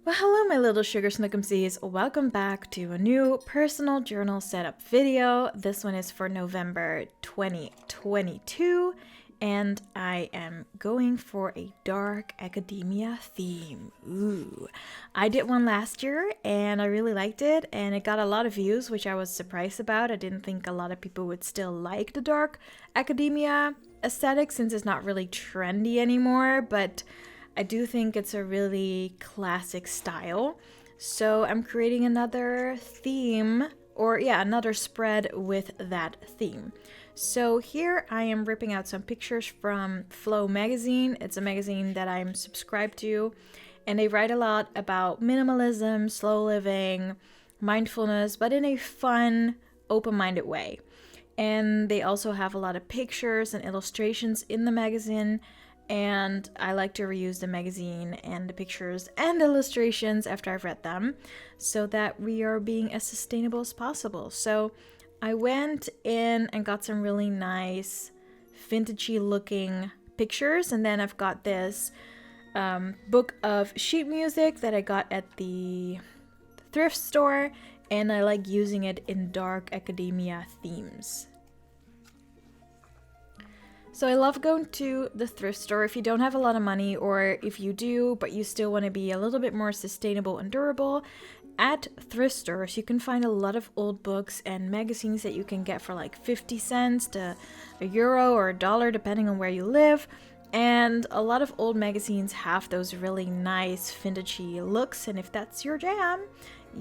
Well, hello my little sugar snookumsies. Welcome back to a new personal journal setup video. This one is for November 2022 and I am going for a dark academia theme. Ooh. I did one last year and I really liked it and it got a lot of views, which I was surprised about. I didn't think a lot of people would still like the dark academia aesthetic since it's not really trendy anymore, but I do think it's a really classic style. So I'm creating another theme, or yeah, another spread with that theme. So here I am ripping out some pictures from Flow magazine. It's a magazine that I'm subscribed to, and they write a lot about minimalism, slow living, mindfulness, but in a fun, open-minded way. And they also have a lot of pictures and illustrations in the magazine. And I like to reuse the magazine and the pictures and illustrations after I've read them so that we are being as sustainable as possible. So I went in and got some really nice vintagey looking pictures, and then I've got this book of sheet music that I got at the thrift store, and I like using it in dark academia themes. So I love going to the thrift store if you don't have a lot of money, or if you do, but you still want to be a little bit more sustainable and durable. At thrift stores, you can find a lot of old books and magazines that you can get for like 50 cents to €1 or $1, depending on where you live. And a lot of old magazines have those really nice vintagey looks, and if that's your jam,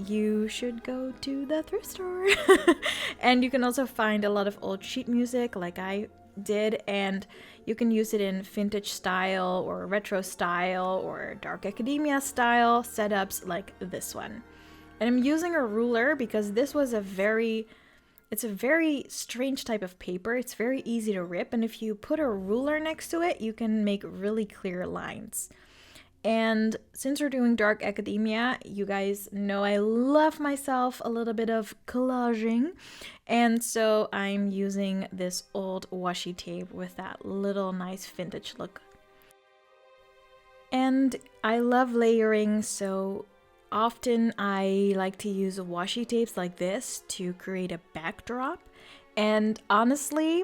you should go to the thrift store. And you can also find a lot of old sheet music like I did, and you can use it in vintage style or retro style or dark academia style setups like this one. And I'm using a ruler because this was it's a very strange type of paper. It's very easy to rip, and if you put a ruler next to it, you can make really clear lines. And since we're doing dark academia, you guys know I love myself a little bit of collaging. And so I'm using this old washi tape with that little nice vintage look. And I love layering, so often I like to use washi tapes like this to create a backdrop. And honestly,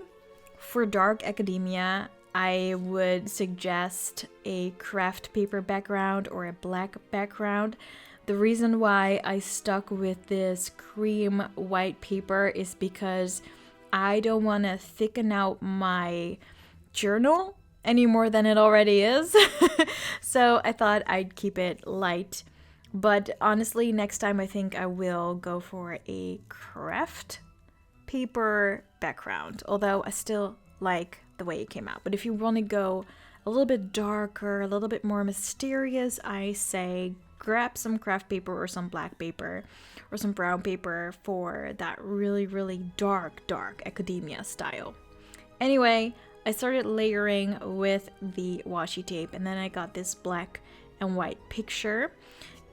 for dark academia, I would suggest a craft paper background or a black background. The reason why I stuck with this cream white paper is because I don't want to thicken out my journal any more than it already is. So I thought I'd keep it light. But honestly, next time I think I will go for a craft paper background, although I still like the way it came out. But if you want to go a little bit darker, a little bit more mysterious, I say grab some craft paper or some black paper or some brown paper for that really, really dark academia style. Anyway, I started layering with the washi tape, and then I got this black and white picture.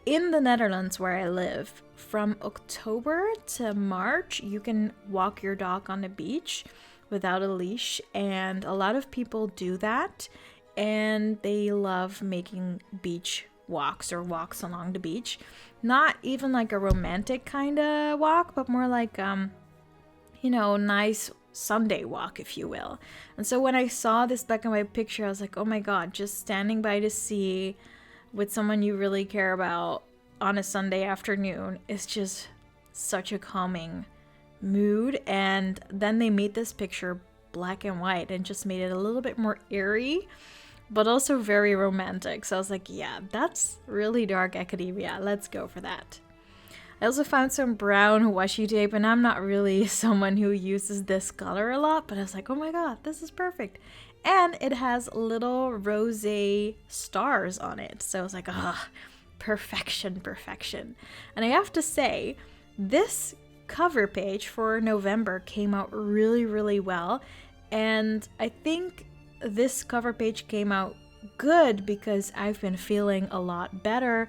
In the Netherlands where I live, from October to March, you can walk your dog on the beach without a leash, and a lot of people do that, and they love making beach walks or walks along the beach. Not even like a romantic kind of walk, but more like nice Sunday walk, if you will. And so when I saw this black and white picture, I was like, oh my god, just standing by the sea with someone you really care about on a Sunday afternoon is just such a calming mood. And then they made this picture black and white and just made it a little bit more eerie, but also very romantic. So I was like, yeah, that's really dark academia. Let's go for that. I also found some brown washi tape, and I'm not really someone who uses this color a lot, but I was like, oh my god, this is perfect. And it has little rosé stars on it. So I was like, perfection. And I have to say, this cover page for November came out really, really well. And I think this cover page came out good because I've been feeling a lot better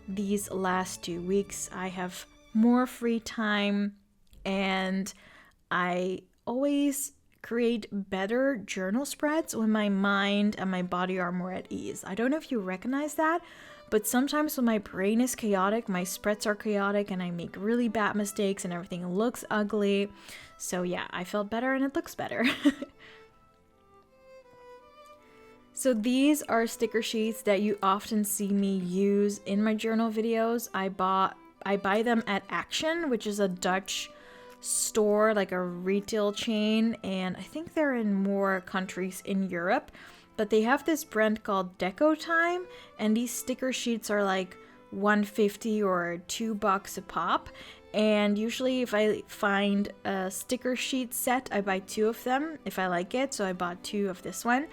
these last 2 weeks. I have more free time, and I always create better journal spreads when my mind and my body are more at ease. I don't know if you recognize that, But sometimes when my brain is chaotic, my spreads are chaotic and I make really bad mistakes and everything looks ugly. So yeah, I felt better and it looks better. So these are sticker sheets that you often see me use in my journal videos. I buy them at Action, which is a Dutch store, like a retail chain, and I think they're in more countries in Europe. But they have this brand called Deco Time, and these sticker sheets are like $1.50 or $2 a pop. And usually if I find a sticker sheet set, I buy 2 of them if I like it. So I bought 2 of this one.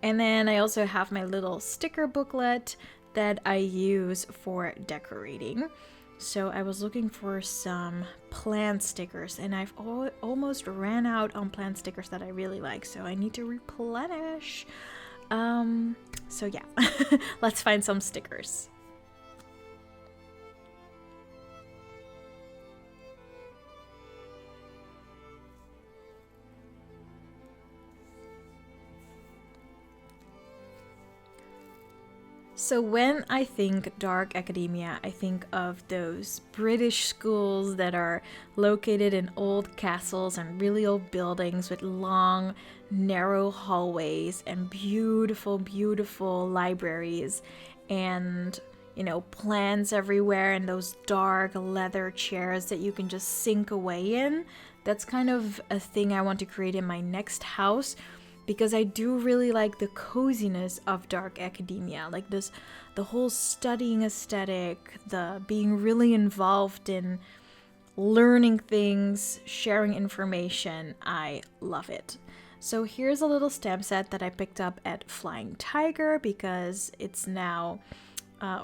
And then I also have my little sticker booklet that I use for decorating. So I was looking for some plant stickers and I've almost ran out on plant stickers that I really like. So I need to replenish. So yeah, let's find some stickers. So when I think dark academia, I think of those British schools that are located in old castles and really old buildings with long, narrow hallways and beautiful, beautiful libraries and, you know, plants everywhere and those dark leather chairs that you can just sink away in. That's kind of a thing I want to create in my next house, because I do really like the coziness of dark academia, like this, the whole studying aesthetic, the being really involved in learning things, sharing information. I love it. So here's a little stamp set that I picked up at Flying Tiger because it's now,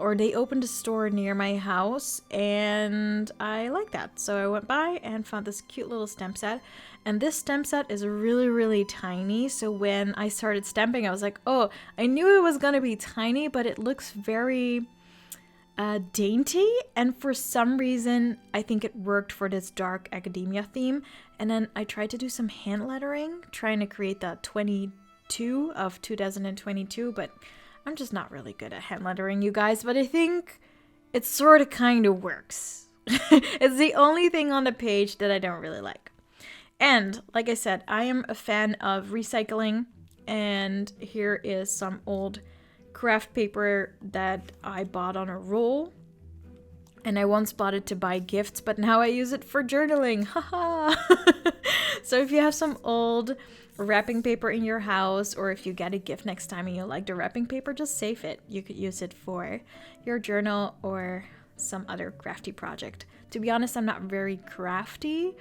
or they opened a store near my house and I like that. So I went by and found this cute little stamp set. And this stamp set is really, really tiny. So when I started stamping, I was like, oh, I knew it was going to be tiny, but it looks very dainty. And for some reason, I think it worked for this dark academia theme. And then I tried to do some hand lettering, trying to create the 22 of 2022, but I'm just not really good at hand lettering, you guys. But I think it sort of kind of works. It's the only thing on the page that I don't really like. And like I said, I am a fan of recycling, and here is some old craft paper that I bought on a roll. And I once bought it to buy gifts, but now I use it for journaling. Haha. So if you have some old wrapping paper in your house, or if you get a gift next time and you like the wrapping paper, just save it. You could use it for your journal or some other crafty project. To be honest, I'm not very crafty.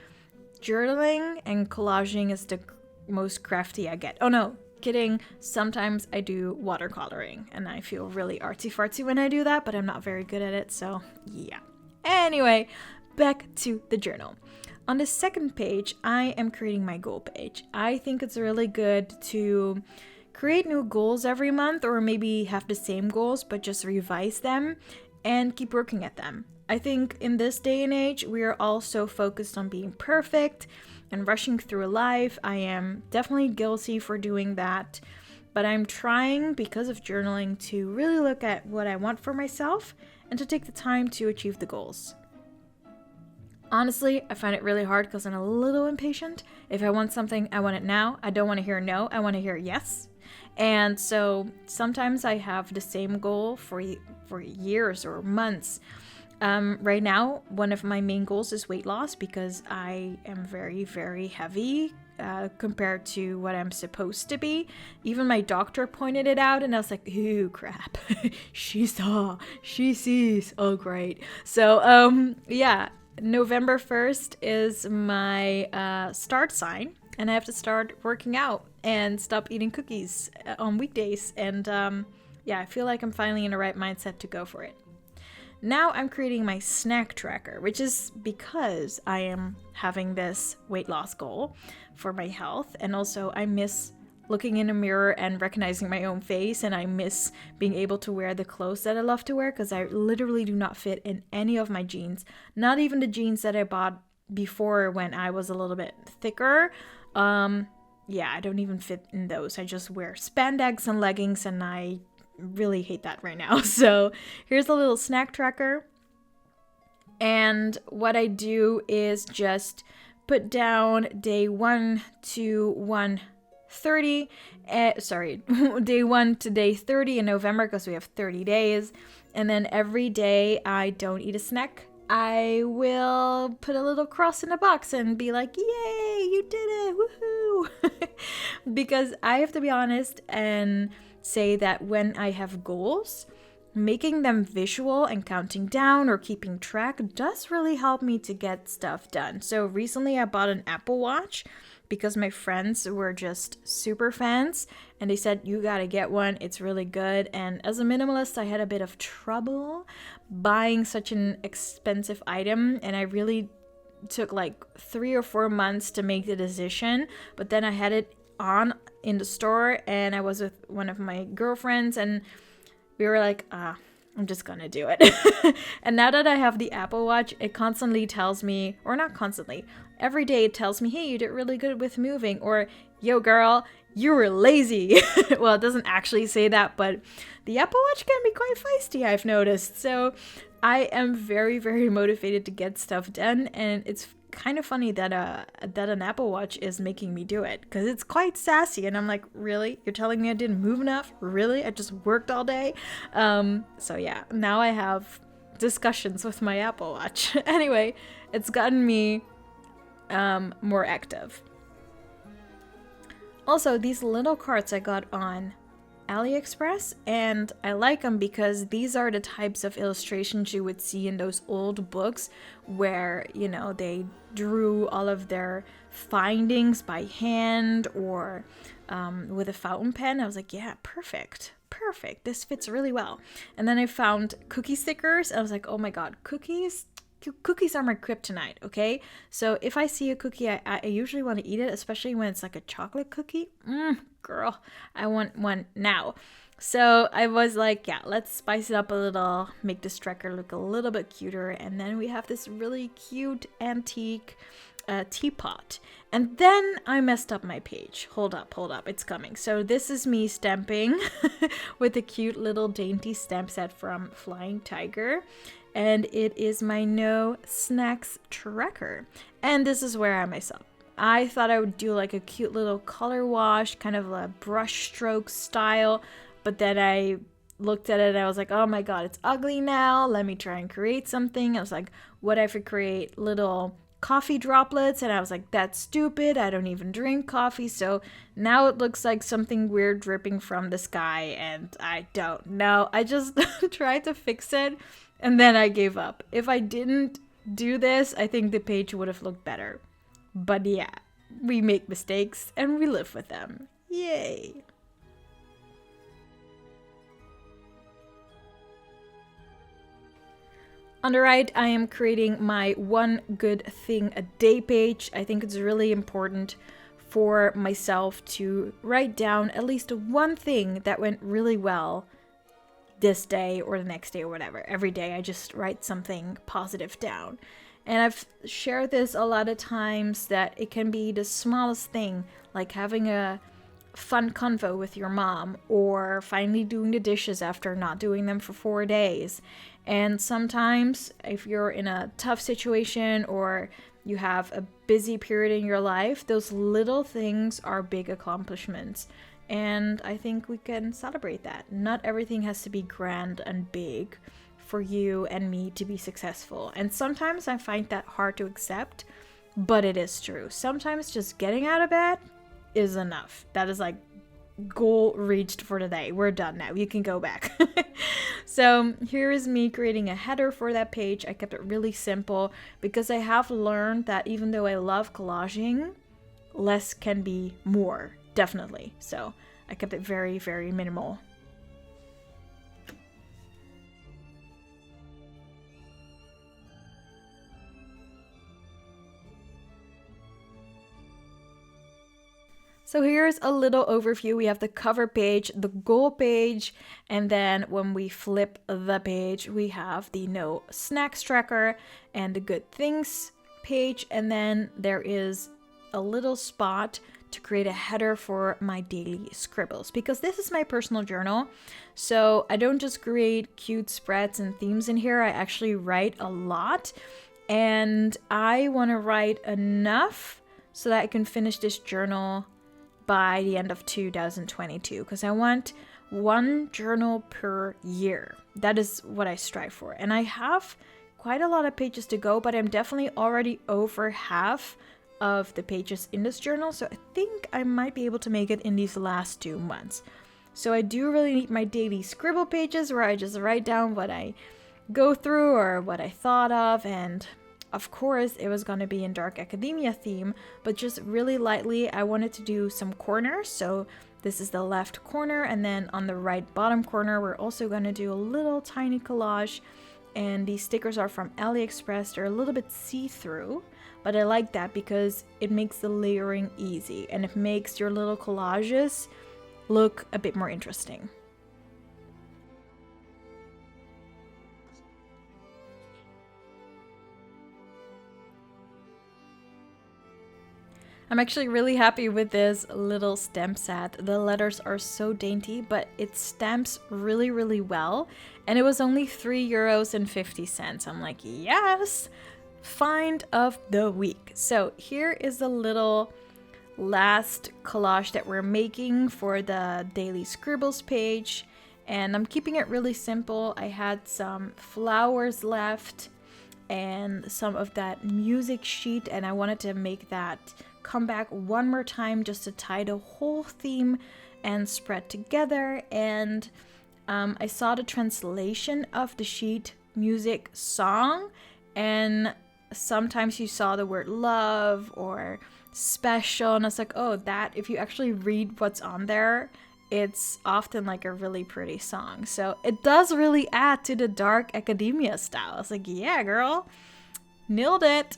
Journaling and collaging is the most crafty I get. Oh no, kidding. Sometimes I do watercoloring and I feel really artsy-fartsy when I do that, but I'm not very good at it, so yeah. Anyway, back to the journal. On the second page, I am creating my goal page. I think it's really good to create new goals every month, or maybe have the same goals but just revise them and keep working at them. I think in this day and age, we are all so focused on being perfect and rushing through life. I am definitely guilty for doing that, but I'm trying, because of journaling, to really look at what I want for myself and to take the time to achieve the goals. Honestly, I find it really hard because I'm a little impatient. If I want something, I want it now. I don't want to hear no, I want to hear yes. And so sometimes I have the same goal for years or months. Right now, one of my main goals is weight loss because I am very, very heavy compared to what I'm supposed to be. Even my doctor pointed it out and I was like, ooh, crap. She sees. Oh, great. So, yeah, November 1st is my start sign and I have to start working out and stop eating cookies on weekdays. And yeah, I feel like I'm finally in the right mindset to go for it. Now I'm creating my snack tracker, which is because I am having this weight loss goal for my health. And also I miss looking in a mirror and recognizing my own face. And I miss being able to wear the clothes that I love to wear because I literally do not fit in any of my jeans. Not even the jeans that I bought before when I was a little bit thicker. Yeah, I don't even fit in those. I just wear spandex and leggings and I really hate that right now. So here's a little snack tracker. And what I do is just put down day 1 to 130. Day 1 to day 30 in November because we have 30 days. And then every day I don't eat a snack, I will put a little cross in a box and be like, yay, you did it, woohoo. Because I have to be honest and say that when I have goals, making them visual and counting down or keeping track does really help me to get stuff done. So recently I bought an Apple Watch because my friends were just super fans and they said, you gotta get one, it's really good. And as a minimalist, I had a bit of trouble buying such an expensive item, and I really took like 3 or 4 months to make the decision. But then I had it on in the store and I was with one of my girlfriends and we were like, I'm just gonna do it. And now that I have the Apple Watch, it constantly tells me, or not constantly, every day it tells me, hey, you did really good with moving, or yo girl, you were lazy. Well, it doesn't actually say that, but the Apple Watch can be quite feisty, I've noticed. So I am very, very motivated to get stuff done, and it's kind of funny that an Apple Watch is making me do it because it's quite sassy, and I'm like, really? You're telling me I didn't move enough? Really? I just worked all day? So yeah, now I have discussions with my Apple Watch. Anyway, it's gotten me more active. Also, these little cards I got on AliExpress, and I like them because these are the types of illustrations you would see in those old books where, you know, they drew all of their findings by hand or with a fountain pen. I was like, yeah, perfect, this fits really well. And then I found cookie stickers. I was like, oh my god, cookies are my kryptonite, okay? So if I see a cookie, I usually want to eat it, especially when it's like a chocolate cookie. Girl, I want one now. So I was like, yeah, let's spice it up a little, make this tracker look a little bit cuter. And then we have this really cute antique teapot. And then I messed up my page. Hold up, it's coming. So this is me stamping with a cute little dainty stamp set from Flying Tiger. And it is my no snacks tracker. And this is where I mess up. I thought I would do like a cute little color wash, kind of a brush stroke style, but then I looked at it and I was like, oh my god, it's ugly now. Let me try and create something. I was like, what if I create little coffee droplets? And I was like, that's stupid. I don't even drink coffee. So now it looks like something weird dripping from the sky, and I don't know. I just tried to fix it. And then I gave up. If I didn't do this, I think the page would have looked better. But yeah, we make mistakes and we live with them. Yay! On the right, I am creating my one good thing a day page. I think it's really important for myself to write down at least one thing that went really well this day or the next day or whatever. Every day I just write something positive down. And I've shared this a lot of times that it can be the smallest thing, like having a fun convo with your mom or finally doing the dishes after not doing them for 4 days. And sometimes if you're in a tough situation or you have a busy period in your life, those little things are big accomplishments. And I think we can celebrate that. Not everything has to be grand and big for you and me to be successful. And sometimes I find that hard to accept, but it is true. Sometimes just getting out of bed is enough. That is like goal reached for the day. We're done now. You can go back. So here is me creating a header for that page. I kept it really simple because I have learned that even though I love collaging, less can be more. Definitely. So I kept it very, very minimal. So here's a little overview. We have the cover page, the goal page, and then when we flip the page, we have the no snacks tracker and the good things page. And then there is a little spot to create a header for my daily scribbles, because this is my personal journal. So I don't just create cute spreads and themes in here. I actually write a lot, and I want to write enough so that I can finish this journal by the end of 2022, because I want one journal per year. That is what I strive for. And I have quite a lot of pages to go, but I'm definitely already over half of the pages in this journal. So I think I might be able to make it in these last 2 months. So I do really need my daily scribble pages where I just write down what I go through or what I thought of. And of course, it was going to be in Dark Academia theme, but just really lightly. I wanted to do some corners. So this is the left corner, and then on the right bottom corner, we're also going to do a little tiny collage. And these stickers are from AliExpress. They're a little bit see-through, but I like that because it makes the layering easy and it makes your little collages look a bit more interesting. I'm actually really happy with this little stamp set. The letters are so dainty, but it stamps really, really well. And it was only €3.50. I'm like, yes! Find of the week. So here is the little last collage that we're making for the Daily Scribbles page. And I'm keeping it really simple. I had some flowers left and some of that music sheet, and I wanted to make that come back one more time just to tie the whole theme and spread together. And I saw the translation of the sheet music song, and sometimes you saw the word love or special, and I was like, oh, that if you actually read what's on there, it's often like a really pretty song. So it does really add to the Dark Academia style. I was like, yeah, girl, nailed it.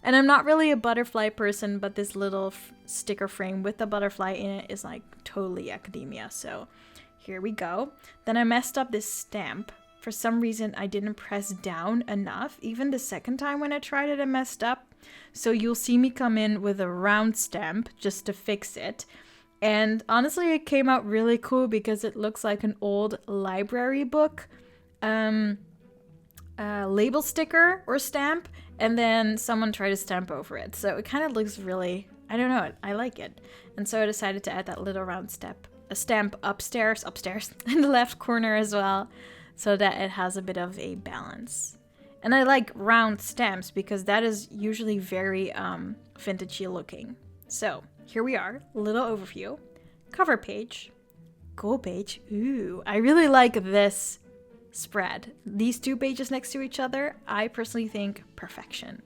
And I'm not really a butterfly person, but this little sticker frame with the butterfly in it is like totally academia. So here we go. Then I messed up this stamp. For some reason, I didn't press down enough. Even the second time when I tried it, I messed up. So you'll see me come in with a round stamp just to fix it. And honestly, it came out really cool because it looks like an old library book label sticker or stamp, and then someone tried to stamp over it. So it kind of looks really, I don't know, I like it. And so I decided to add that little round stamp upstairs in the left corner as well, so that it has a bit of a balance. And I like round stamps because that is usually very vintagey looking. So here we are, little overview, cover page, goal page. Ooh, I really like this spread. These two pages next to each other, I personally think perfection.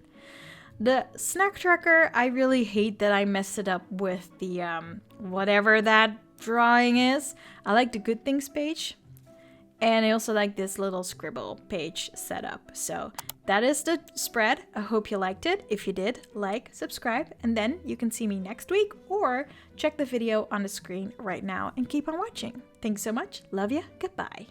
The snack tracker, I really hate that I messed it up with the whatever that drawing is. I like the good things page, and I also like this little scribble page setup. So that is the spread. I hope you liked it. If you did, like, subscribe, and then you can see me next week or check the video on the screen right now and keep on watching. Thanks so much. Love ya. Goodbye.